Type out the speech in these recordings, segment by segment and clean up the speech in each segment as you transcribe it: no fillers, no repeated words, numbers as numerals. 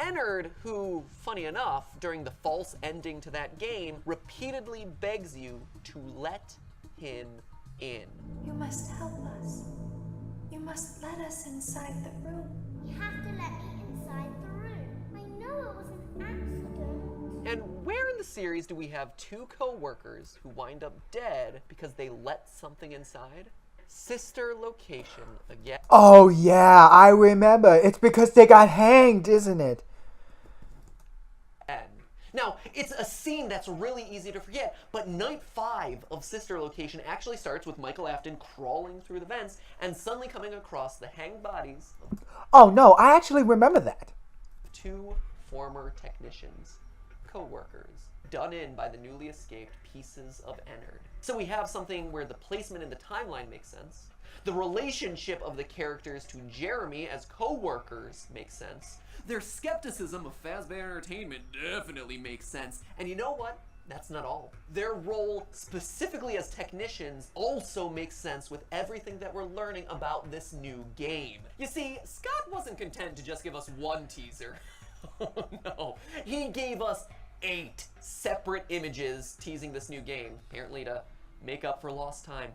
Ennard, who, funny enough, during the false ending to that game, repeatedly begs you to let him in. You must help us. You must let us inside the room. You have to let me inside the room. I know it was an accident. And where in the series do we have two co-workers who wind up dead because they let something inside? Sister location again. Oh yeah, I remember. It's because they got hanged, isn't it? Now, it's a scene that's really easy to forget, but night 5 of Sister Location actually starts with Michael Afton crawling through the vents and suddenly coming across the hanged bodies of Oh no, I actually remember that. 2 former technicians, co-workers, done in by the newly escaped pieces of Ennard. So we have something where the placement in the timeline makes sense, the relationship of the characters to Jeremy as co-workers makes sense, their skepticism of Fazbear Entertainment definitely makes sense, and you know what? That's not all. Their role specifically as technicians also makes sense with everything that we're learning about this new game. You see, Scott wasn't content to just give us one teaser. Oh no, he gave us 8 separate images teasing this new game, apparently to make up for lost time.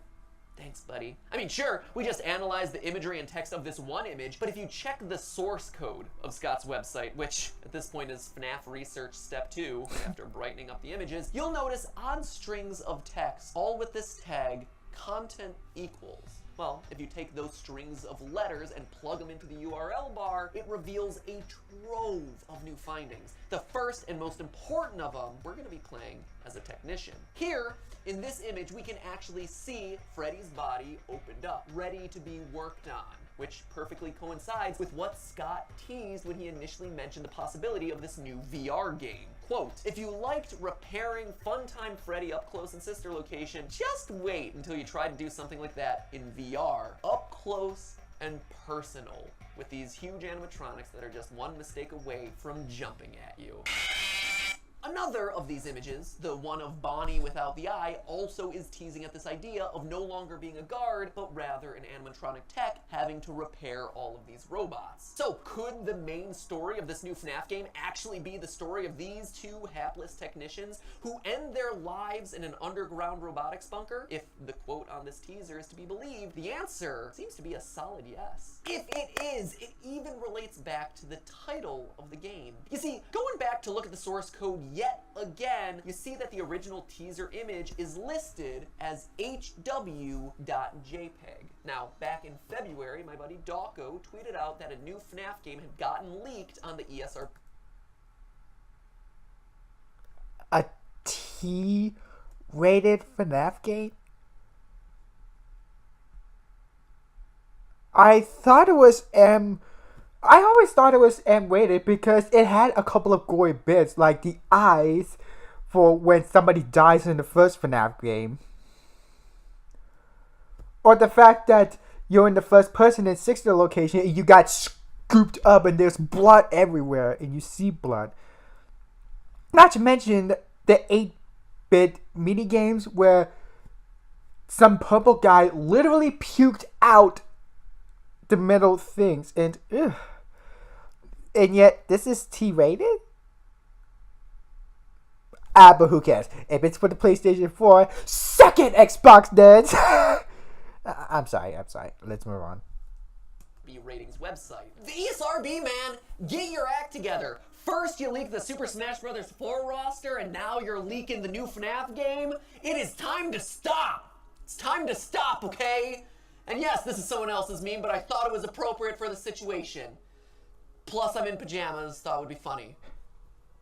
Thanks, buddy. I mean, sure, we just analyzed the imagery and text of this one image, but if you check the source code of Scott's website, which at this point is FNAF Research Step 2, after brightening up the images, you'll notice odd strings of text, all with this tag, content equals. Well, if you take those strings of letters and plug them into the URL bar, it reveals a trove of new findings. The first and most important of them, we're going to be playing as a technician. Here, in this image, we can actually see Freddy's body opened up, ready to be worked on, which perfectly coincides with what Scott teased when he initially mentioned the possibility of this new VR game. Quote, if you liked repairing Funtime Freddy up close in Sister Location, just wait until you try to do something like that in VR. Up close and personal, with these huge animatronics that are just one mistake away from jumping at you. Another of these images, the one of Bonnie without the eye, also is teasing at this idea of no longer being a guard, but rather an animatronic tech having to repair all of these robots. So could the main story of this new FNAF game actually be the story of these 2 hapless technicians who end their lives in an underground robotics bunker? If the quote on this teaser is to be believed, the answer seems to be a solid yes. If it is, it even relates back to the title of the game. You see, going back to look at the source code yet again, you see that the original teaser image is listed as hw.jpg. Now, back in February, my buddy Dawko tweeted out that a new FNAF game had gotten leaked on the ESRB. A T-rated FNAF game? I thought it was I always thought it was M-rated because it had a couple of gory bits, like the eyes for when somebody dies in the first FNAF game. Or the fact that you're in the first person in Sister Location and you got scooped up and there's blood everywhere and you see blood. Not to mention the 8-bit minigames where some purple guy literally puked out the middle things and ugh. And yet this is T-rated? Ah, but who cares? If it's for the PlayStation 4, suck it, Xbox nerds! I'm sorry. Let's move on. Ratings website. The ESRB, man! Get your act together! First you leak the Super Smash Bros. 4 roster, and now you're leaking the new FNAF game? It is time to stop! It's time to stop, okay? And yes, this is someone else's meme, but I thought it was appropriate for the situation. Plus, I'm in pajamas, thought it would be funny.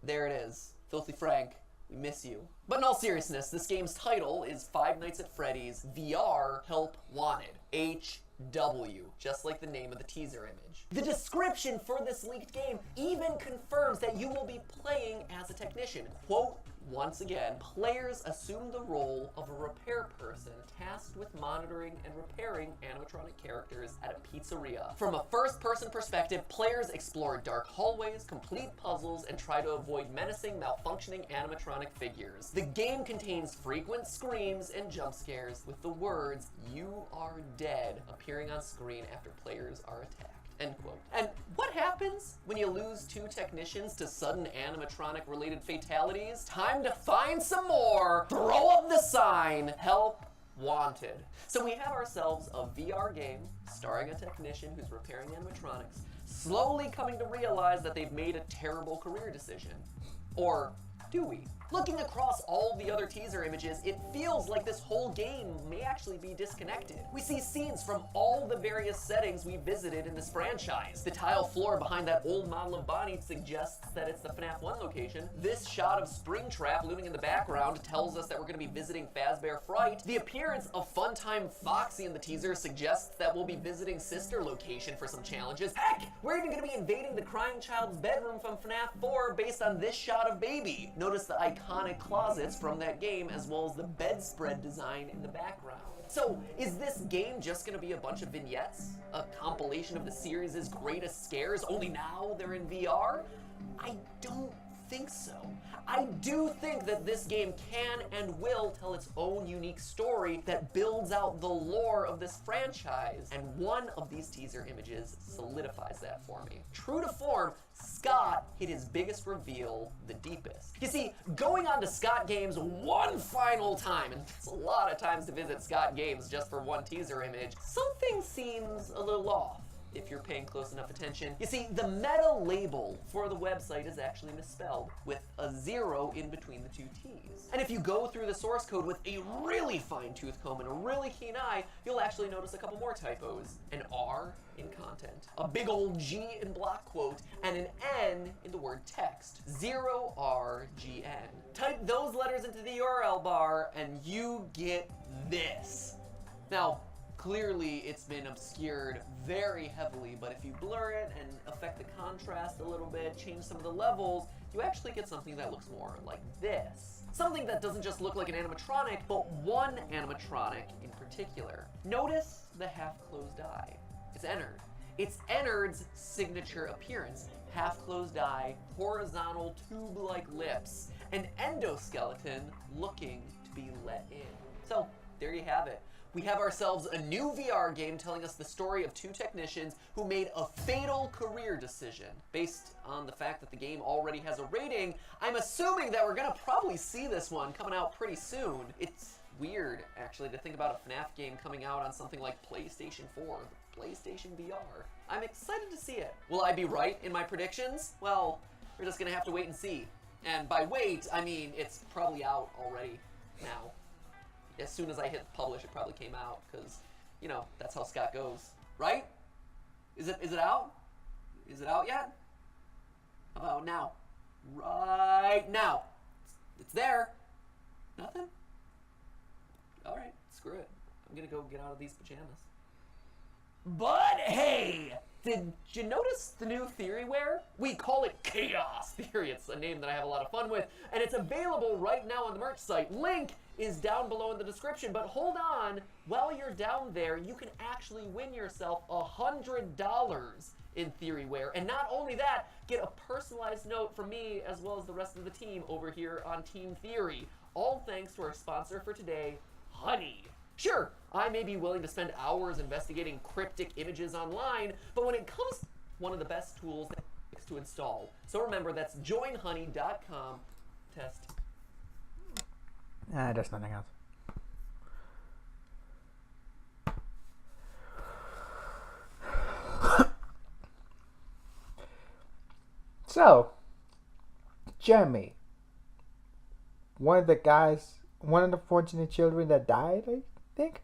There it is. Filthy Frank, we miss you. But in all seriousness, this game's title is Five Nights at Freddy's VR Help Wanted. HW, just like the name of the teaser image. The description for this leaked game even confirms that you will be playing as a technician. Quote, once again, players assume the role of a repair person tasked with monitoring and repairing animatronic characters at a pizzeria. From a first-person perspective, players explore dark hallways, complete puzzles, and try to avoid menacing, malfunctioning animatronic figures. The game contains frequent screams and jump scares with the words, "You are dead," appearing on screen after players are attacked. End quote. And what happens when you lose 2 technicians to sudden animatronic-related fatalities? Time to find some more! Throw up the sign! Help wanted. So we have ourselves a VR game starring a technician who's repairing animatronics, slowly coming to realize that they've made a terrible career decision. Or do we? Looking across all the other teaser images, it feels like this whole game may actually be disconnected. We see scenes from all the various settings we visited in this franchise. The tile floor behind that old model of Bonnie suggests that it's the FNAF 1 location. This shot of Springtrap looming in the background tells us that we're going to be visiting Fazbear Fright. The appearance of Funtime Foxy in the teaser suggests that we'll be visiting Sister Location for some challenges. Heck, we're even going to be invading the crying child's bedroom from FNAF 4 based on this shot of Baby. Notice the iconic closets from that game, as well as the bedspread design in the background. So, is this game just gonna be a bunch of vignettes? A compilation of the series' greatest scares, only now they're in VR? I don't think so. I do think that this game can and will tell its own unique story that builds out the lore of this franchise, and one of these teaser images solidifies that for me. True to form, Scott hit his biggest reveal the deepest. You see, going on to Scott Games one final time, and it's a lot of times to visit Scott Games just for one teaser image, something seems a little off if you're paying close enough attention. You see, the meta label for the website is actually misspelled with a 0 in between the 2 T's. And if you go through the source code with a really fine-tooth comb and a really keen eye, you'll actually notice a couple more typos. An R in content, a big old G in block quote, and an N in the word text. 0RGN. Type those letters into the URL bar and you get this. Now, clearly it's been obscured very heavily, but if you blur it and affect the contrast a little bit, change some of the levels, you actually get something that looks more like this. Something that doesn't just look like an animatronic, but one animatronic in particular. Notice the half-closed eye. It's Ennard. It's Ennard's signature appearance. Half-closed eye, horizontal tube-like lips, an endoskeleton looking to be let in. So, there you have it. We have ourselves a new VR game telling us the story of 2 technicians who made a fatal career decision. Based on the fact that the game already has a rating, I'm assuming that we're gonna probably see this one coming out pretty soon. It's weird, actually, to think about a FNAF game coming out on something like PlayStation 4, PlayStation VR. I'm excited to see it. Will I be right in my predictions? Well, we're just gonna have to wait and see. And by wait, I mean it's probably out already now. As soon as I hit publish, it probably came out, because, you know, that's how Scott goes. Right? Is it out? Is it out yet? How about now? Right now. It's there. Nothing? Alright, screw it. I'm gonna go get out of these pajamas. But hey! Did you notice the new Theoryware? We call it Chaos Theory. It's a name that I have a lot of fun with, and it's available right now on the merch site. Link is down below in the description, but hold on. While you're down there, you can actually win yourself $100 in Theoryware. And not only that, get a personalized note from me as well as the rest of the team over here on Team Theory. All thanks to our sponsor for today, Honey. Sure, I may be willing to spend hours investigating cryptic images online, but when it comes to one of the best tools to install. So remember, that's joinhoney.com. Test. There's nothing else. So, Jeremy, one of the fortunate children that died, I think.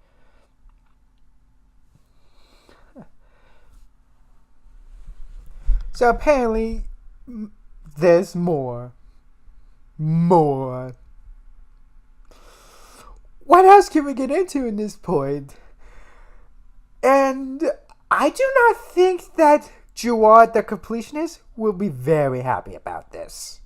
So apparently, there's more. What else can we get into in this point? And I do not think that Gerard the completionist will be very happy about this.